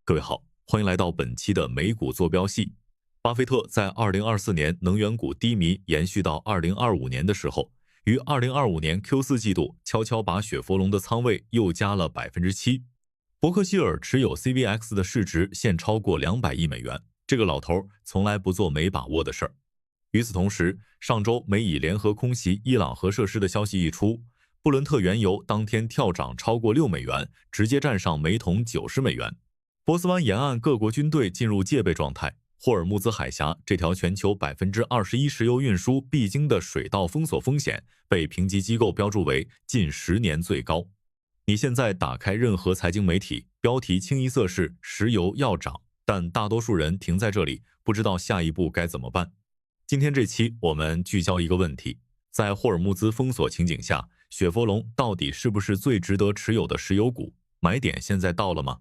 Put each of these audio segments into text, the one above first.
各位好，欢迎来到本期的美股坐标系。巴菲特在2024年能源股低迷延续到2025年的时候，于2025年 Q4 季度悄悄把雪佛龙的仓位又加了7%。伯克希尔持有 CVX 的市值现超过200亿美元，这个老头从来不做没把握的事儿。与此同时，上周美以联合空袭伊朗核设施的消息一出，布伦特原油当天跳涨超过6美元，直接站上每桶90美元。波斯湾沿岸各国军队进入戒备状态，霍尔木兹海峡这条全球21%石油运输必经的水道封锁风险被评级机构标注为近10年最高。你现在打开任何财经媒体，标题清一色是石油要涨，但大多数人停在这里，不知道下一步该怎么办。今天这期我们聚焦一个问题，在霍尔木兹封锁情景下，雪佛龙到底是不是最值得持有的石油股？买点现在到了吗？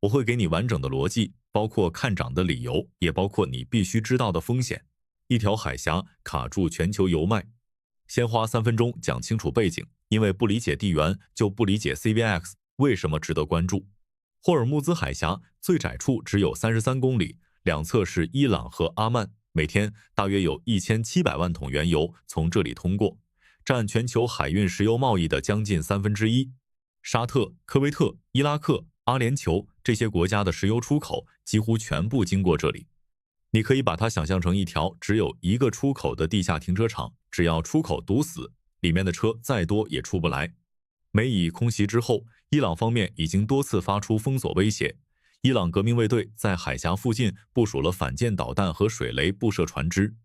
我会给你完整的逻辑，包括看涨的理由，也包括你必须知道的风险。一条海峡卡住全球油脉。先花3分钟讲清楚背景，因为不理解地缘就不理解 CVX 为什么值得关注。霍尔木兹海峡最窄处只有33公里，两侧是伊朗和阿曼，每天大约有1700万桶原油从这里通过，占全球海运石油贸易的将近1/3。沙特、科威特、伊拉克、阿联酋这些国家的石油出口几乎全部经过这里。你可以把它想象成一条只有一个出口的地下停车场，只要出口堵死，里面的车再多也出不来。美以空袭之后，伊朗方面已经多次发出封锁威胁。伊朗革命卫队在海峡附近部署了反舰导弹和水雷布设船只。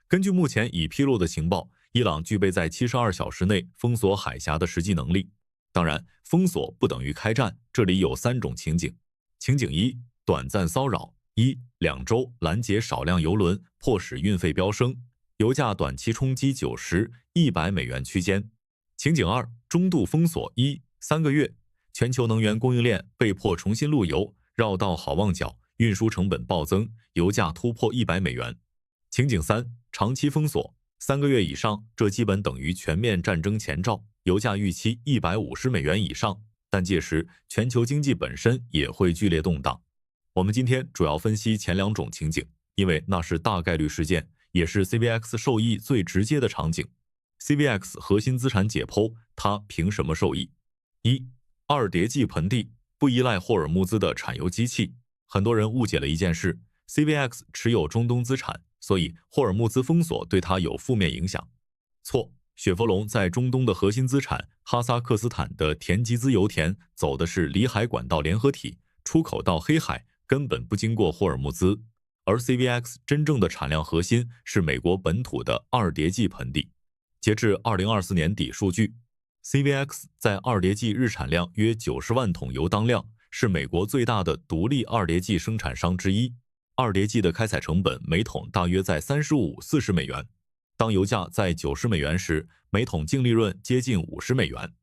根据目前已披露的情报，伊朗具备在72小时内封锁海峡的实际能力。当然，封锁不等于开战，这里有3种情景。情景1，短暂骚扰，2周拦截少量油轮，迫使运费飙升，油价短期冲击90、100美元区间。情景2，中度封锁3个月，全球能源供应链被迫重新路由，绕道好望角，运输成本暴增，油价突破100美元。情景3，长期封锁，3个月以上，这基本等于全面战争前兆，油价预期150美元以上，但届时全球经济本身也会剧烈动荡。我们今天主要分析前2种情景，因为那是大概率事件，也是 CVX 受益最直接的场景。CVX 核心资产解剖，它凭什么受益？1. 二叠纪盆地不依赖霍尔木兹的产油机器。很多人误解了一件事， CVX 持有中东资产，所以霍尔木兹封锁对它有负面影响。错，雪佛龙在中东的核心资产哈萨克斯坦的田吉兹油田走的是里海管道联合体，出口到黑海根本不经过霍尔木兹，而 CVX 真正的产量核心是美国本土的二叠纪盆地。截至2024年底数据， CVX 在二叠纪日产量约90万桶油当量，是美国最大的独立二叠纪生产商之一。二叠纪的开采成本每桶大约在35、40美元。当油价在90美元时，每桶净利润接近50美元。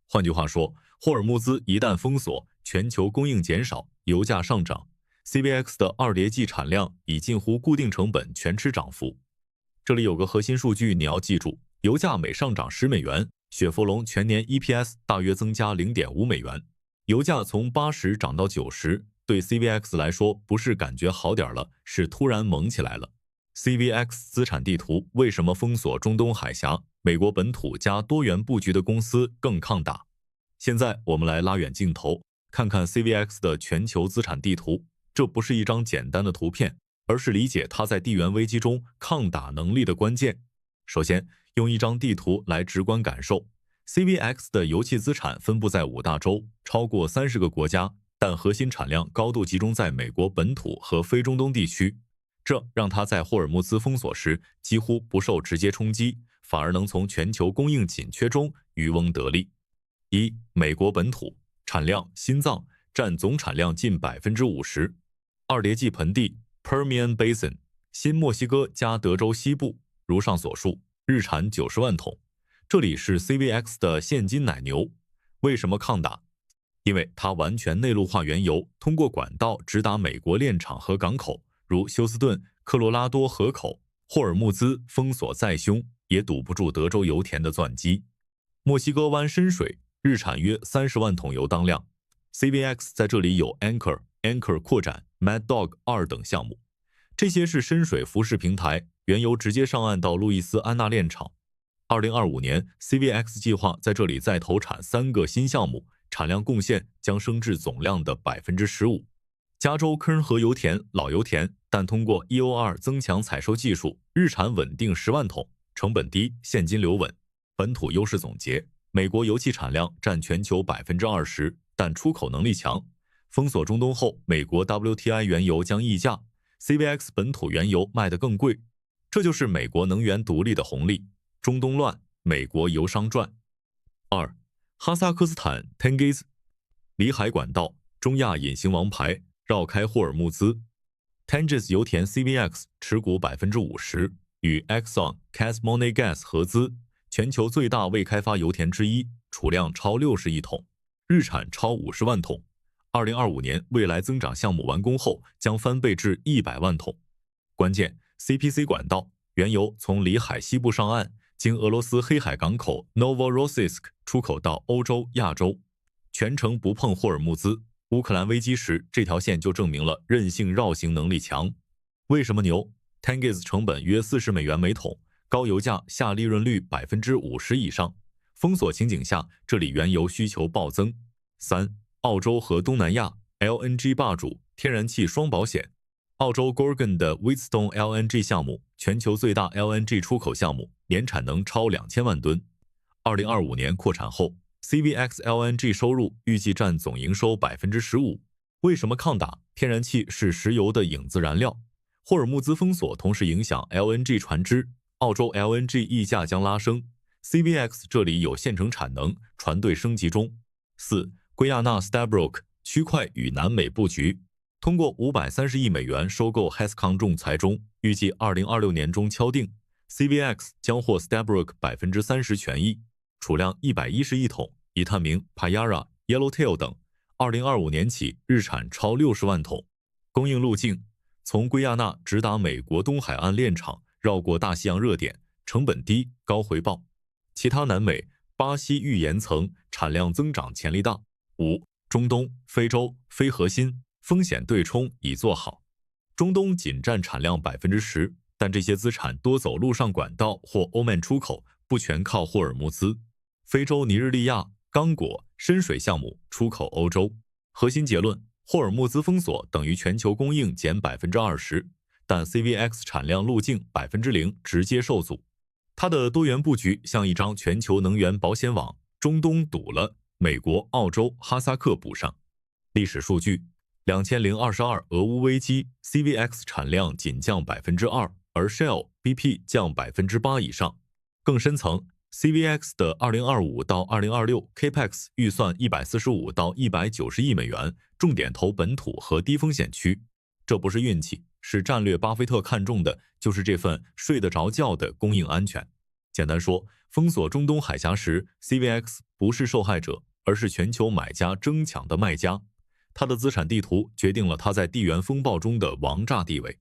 换句话说，霍尔木兹一旦封锁，全球供应减少，油价上涨， CVX 的二叠纪产量以近乎固定成本全吃涨幅。这里有个核心数据你要记住，油价每上涨10美元，雪佛龙全年 EPS 大约增加 0.5美元。油价从80涨到90，对 CVX 来说不是感觉好点了，是突然猛起来了。CVX 资产地图为什么封锁中东海峡？美国本土加多元布局的公司更抗打。现在我们来拉远镜头，看看 CVX 的全球资产地图。这不是一张简单的图片，而是理解它在地缘危机中抗打能力的关键。首先，用一张地图来直观感受 CVX 的油气资产分布在5大洲，超过30个国家，但核心产量高度集中在美国本土和非中东地区。这让它在霍尔木兹封锁时几乎不受直接冲击，反而能从全球供应紧缺中渔翁得利。美国本土产量心脏占总产量近 50%。 二叠纪盆地 Permian Basin 新墨西哥加德州西部，如上所述，日产90万桶。这里是 CVX 的现金奶牛。为什么抗打？因为它完全内陆化原油，通过管道直达美国炼厂和港口，如休斯顿、科罗拉多河口。霍尔木兹封锁再凶，也堵不住德州油田的钻机。墨西哥湾深水日产约30万桶油当量，CVX 在这里有 anchor Anchor 扩展、Mad Dog 2等项目。这些是深水浮式平台，原油直接上岸到路易斯安那炼厂。2025年 CVX 计划在这里再投产3个新项目，产量贡献将升至总量的 15%。加州坑河油田老油田，但通过 EOR 增强采收技术，日产稳定10万桶，成本低，现金流稳。本土优势总结：美国油气产量占全球 20%， 但出口能力强。封锁中东后，美国 WTI 原油将溢价， CVX 本土原油卖得更贵，这就是美国能源独立的红利。中东乱，美国油商赚。2. 哈萨克斯坦 Tengiz 里海管道，中亚隐形王牌，绕开霍尔木兹。Tengiz 油田 CVX 持股 50%， 与 Exxon、Kazmoney Gas 合资，全球最大未开发油田之一，储量超60亿桶，日产超50万桶。2025年未来增长项目完工后，将翻倍至100万桶。关键 CPC 管道，原油从里海西部上岸，经俄罗斯黑海港口 Novorossiysk 出口到欧洲、亚洲，全程不碰霍尔木兹。乌克兰危机时，这条线就证明了韧性绕行能力强。为什么牛 ？Tengiz 成本约$40每桶，高油价下利润率 50% 以上。封锁情景下，这里原油需求暴增。3. 澳洲和东南亚 LNG 霸主，天然气双保险。澳洲 Gorgon 的 Wheatstone LNG 项目，全球最大 LNG 出口项目，年产能超2000万吨。2025年扩产后，CVX LNG 收入预计占总营收 15%。为什么抗打？天然气是石油的影子燃料，霍尔木兹封锁同时影响 LNG 船只，澳洲 LNG 溢价将拉升。CVX 这里有现成产能，船队升级中。4. 圭亚那 Stabroek 区块与南美布局，通过530亿美元收购 Hescon 仲裁中，预计2026年中敲定。CVX 将获 Stabroek 30%权益，储量110亿桶，已探明 Payara、Yellowtail 等。2025年起日产超60万桶。供应路径：从圭亚那直达美国东海岸炼厂，绕过大西洋热点，成本低，高回报。其他南美，巴西预岩层产量增长潜力大。5. 中东、非洲、非核心，风险对冲已做好。中东仅占产量 10%， 但这些资产多走陆上管道或欧曼出口，不全靠霍尔木兹。非洲尼日利亚、刚果、深水项目出口欧洲。核心结论：霍尔木兹封锁等于全球供应减 20%， 但 CVX 产量路径 0% 直接受阻。它的多元布局像一张全球能源保险网，中东堵了，美国、澳洲、哈萨克补上。历史数据：2022俄乌危机 ，CVX 产量仅降 2%， 而 Shell、BP 降 8% 以上。更深层 ，CVX 的2025到2026 Capex 预算145到190亿美元，重点投本土和低风险区。这不是运气，是战略。巴菲特看重的就是这份睡得着觉的供应安全。简单说，封锁中东海峡时 ，CVX 不是受害者，而是全球买家争抢的卖家。它的资产地图决定了它在地缘风暴中的王炸地位。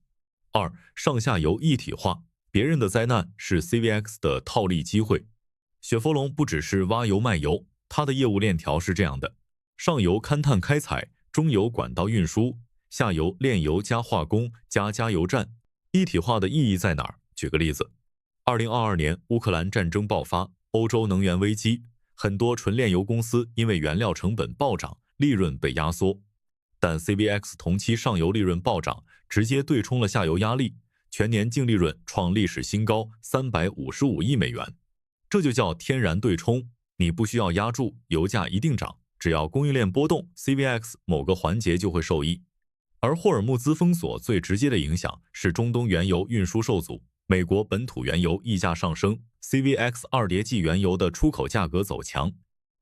2. 上下游一体化，别人的灾难是 CVX 的套利机会。雪佛龙不只是挖油卖油，它的业务链条是这样的：上游勘探开采，中游管道运输，下游炼油加化工加加油站。一体化的意义在哪儿？举个例子，2022年乌克兰战争爆发，欧洲能源危机，很多纯炼油公司因为原料成本暴涨，利润被压缩。但 CVX 同期上游利润暴涨，直接对冲了下游压力，全年净利润创历史新高355亿美元。这就叫天然对冲，你不需要压住，油价一定涨，只要供应链波动 ，CVX 某个环节就会受益。而霍尔木兹封锁最直接的影响是中东原油运输受阻，美国本土原油溢价上升 ，CVX 二叠纪原油的出口价格走强。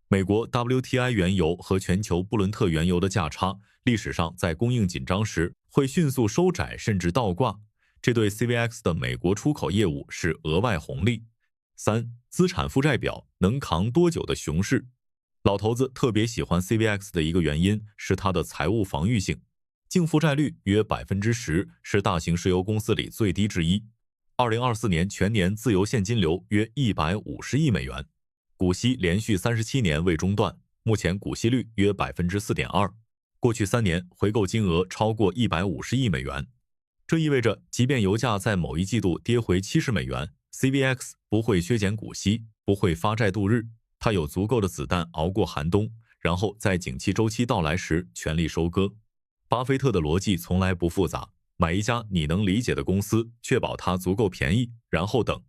美国 WTI 原油和全球布伦特原油的价差，历史上在供应紧张时会迅速收窄甚至倒挂，这对 CVX 的美国出口业务是额外红利。3. 资产负债表能扛多久的熊市？老头子特别喜欢 CVX 的一个原因是它的财务防御性，净负债率约 10%， 是大型石油公司里最低之一。2024年全年自由现金流约150亿美元，股息连续37年未中断，目前股息率约 4.2%。过去3年回购金额超过150亿美元。这意味着，即便油价在某一季度跌回70美元 ，CVX 不会削减股息，不会发债度日，它有足够的子弹熬过寒冬，然后在景气周期到来时全力收割。巴菲特的逻辑从来不复杂，买一家你能理解的公司，确保它足够便宜，然后等。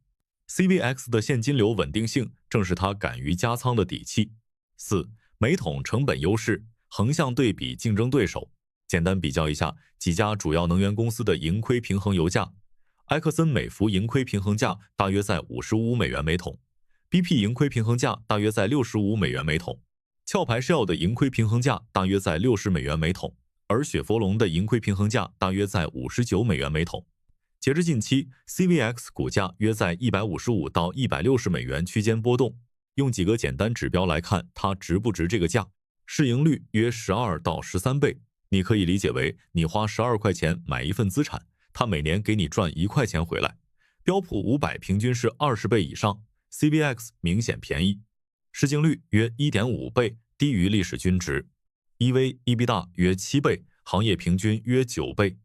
CVX 的现金流稳定性正是他敢于加仓的底气。4. 每桶成本优势，横向对比竞争对手。简单比较一下几家主要能源公司的盈亏平衡油价。埃克森美孚盈亏平衡价大约在55美元每桶 ，BP 盈亏平衡价大约在65美元每桶，壳牌 Shell 的盈亏平衡价大约在60美元每桶，而雪佛龙的盈亏平衡价大约在59美元每桶。截至近期 ，CVX 股价约在155到160美元区间波动。用几个简单指标来看，它值不值这个价？市盈率约12到13倍。你可以理解为，你花12块钱买一份资产，它每年给你赚1块钱回来。标普500平均是20倍以上 ，CVX 明显便宜。市净率约 1.5 倍，低于历史均值。EV/EBITDA 约7倍，行业平均约9倍。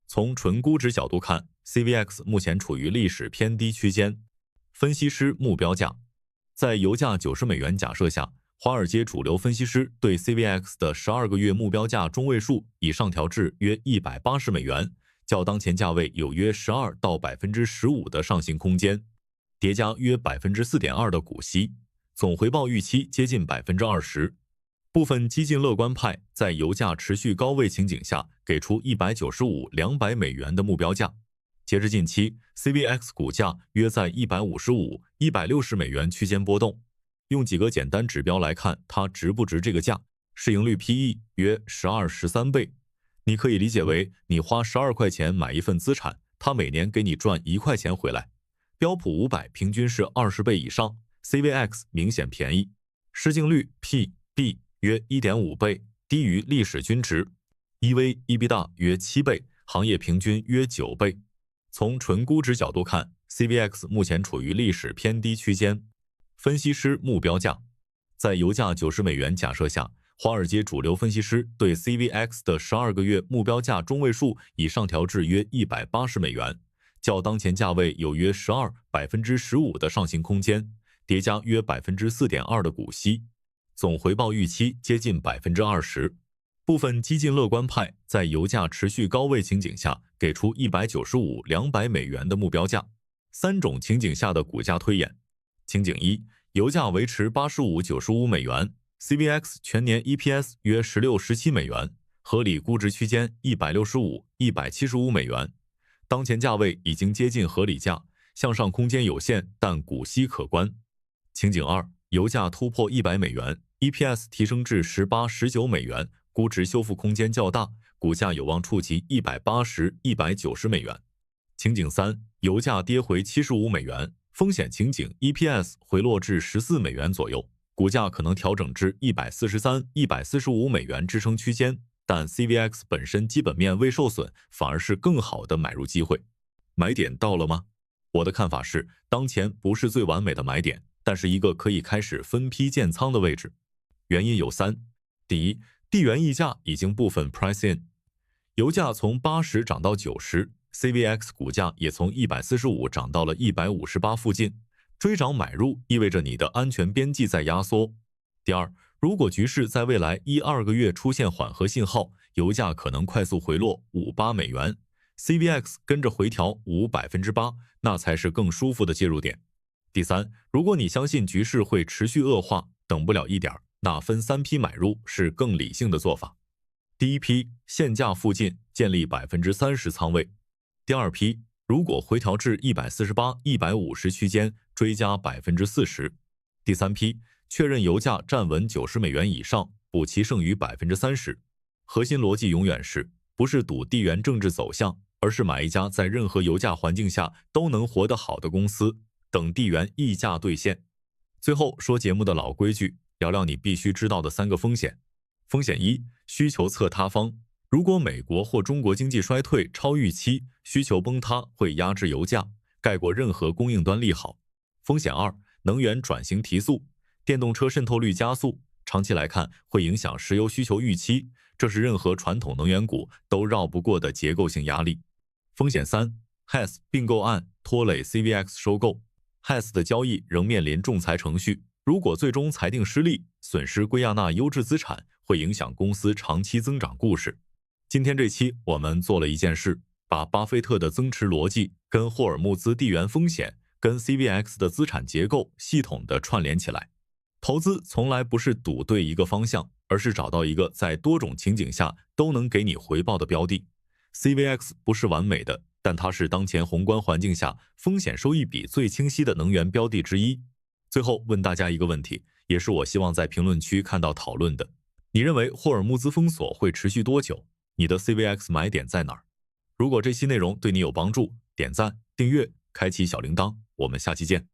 从纯估值角度看， CVX 目前处于历史偏低区间。分析师目标价，在油价90美元假设下，华尔街主流分析师对 CVX 的12个月目标价中位数已上调至约180美元，较当前价位有约12到15%的上行空间，叠加约4.2%的股息，总回报预期接近20%。部分激进乐观派在油价持续高位情景下给出195-200美元的目标价。截至近期 ，CVX 股价约在155-160美元区间波动。用几个简单指标来看，它值不值这个价？市盈率 PE 约12-13倍。你可以理解为，你花12块钱买一份资产，它每年给你赚1块钱回来。标普500平均是20倍以上 ，CVX 明显便宜。市净率 PB 约 1.5 倍，低于历史均值。EV/EBITDA 约7倍，行业平均约9倍。从纯估值角度看， CVX 目前处于历史偏低区间。分析师目标价，在油价90美元假设下，华尔街主流分析师对 CVX 的12个月目标价中位数已上调至约180美元，较当前价位有约15% 的上行空间，叠加约4.2%的股息，总回报预期接近20%。部分激进乐观派在油价持续高位情景下给出195-200美元的目标价。3种情景下的股价推演。情景1，油价维持85-95美元 ，CVX 全年 EPS 约16-17美元，合理估值区间165-175美元，当前价位已经接近合理价，向上空间有限，但股息可观。情景2，油价突破100美元 ，EPS 提升至18-19美元，估值修复空间较大，股价有望触及180-190美元。情景3，油价跌回75美元。风险情景 EPS 回落至14美元左右，股价可能调整至143-145美元支撑区间，但 CVX 本身基本面未受损，反而是更好的买入机会。买点到了吗？我的看法是，当前不是最完美的买点，但是一个可以开始分批建仓的位置。原因有3：第一，地缘溢价已经部分 price in， 油价从80涨到90。CVX 股价也从145涨到了158附近，追涨买入意味着你的安全边际在压缩。第二，如果局势在未来1-2个月出现缓和信号，油价可能快速回落58美元 ，CVX 跟着回调8%，那才是更舒服的介入点。第三，如果你相信局势会持续恶化，等不了一点，那分3批买入是更理性的做法。第一批，现价附近建立30%仓位。第二批，如果回调至148-150区间，追加40%。第三批，确认油价站稳90美元以上，补其剩余30%。核心逻辑永远是，不是赌地缘政治走向，而是买一家在任何油价环境下都能活得好的公司，等地缘溢价兑现。最后说节目的老规矩，聊聊你必须知道的3个风险。风险1，需求侧塌方。如果美国或中国经济衰退超预期，需求崩塌会压制油价，盖过任何供应端利好。风险2，能源转型提速，电动车渗透率加速，长期来看会影响石油需求预期，这是任何传统能源股都绕不过的结构性压力。风险三 ，Hess 并购案拖累 CVX 收购。Hess 的交易仍面临仲裁程序，如果最终裁定失利，损失圭亚那优质资产，会影响公司长期增长故事。今天这期我们做了一件事，把巴菲特的增持逻辑跟霍尔木兹地缘风险跟 CVX 的资产结构系统的串联起来。投资从来不是赌对一个方向，而是找到一个在多种情景下都能给你回报的标的。CVX 不是完美的，但它是当前宏观环境下风险收益比最清晰的能源标的之一。最后问大家一个问题，也是我希望在评论区看到讨论的：你认为霍尔木兹封锁会持续多久？你的 CVX 买点在哪儿？如果这期内容对你有帮助，点赞、订阅、开启小铃铛，我们下期见。